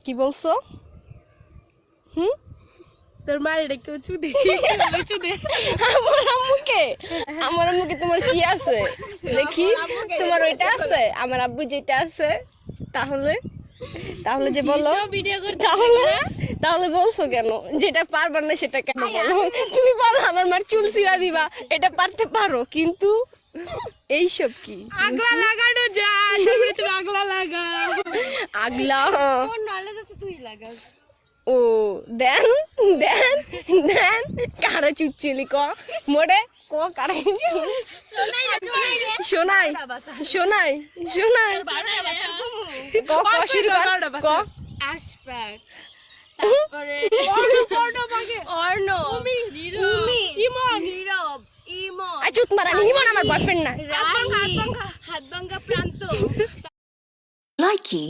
কি বলছো? তোর মায়ের এটা কেউ চুদে আমার আম্মুকে তোমার কি আছে দেখি? তোমার ওইটা আছে, আমার আব্বু যেটা আছে। তাহলে তাহলে যে বলো, ভিডিও করতে তাহলে বলছো কেন? যেটা পারবার না সেটা কেন বলো? তুমি বলো আমার মার চুল ছিঁড়া দিবা, এটা পারতে পারো, কিন্তু এইসব কি আগলা লাগানো যায়, তারপরে তুমি আগলা লাগাও। আগলা? তোর নলেজ আছে তুই লাগাস। ও দেন দেন দেন কারা চুচ্ছিলি ক মোড়ে ক কারা শোনাই শোনাই শোনাই ক ক শুরু কর ক। আশফাক, তারপরে অর্ণব, ইমন, নীরব, ইমন, চুত মারা ইমন আমার বয়ফ্রেন্ড না। রাহি, হাতভাঙ্গা প্রান্ত। Likey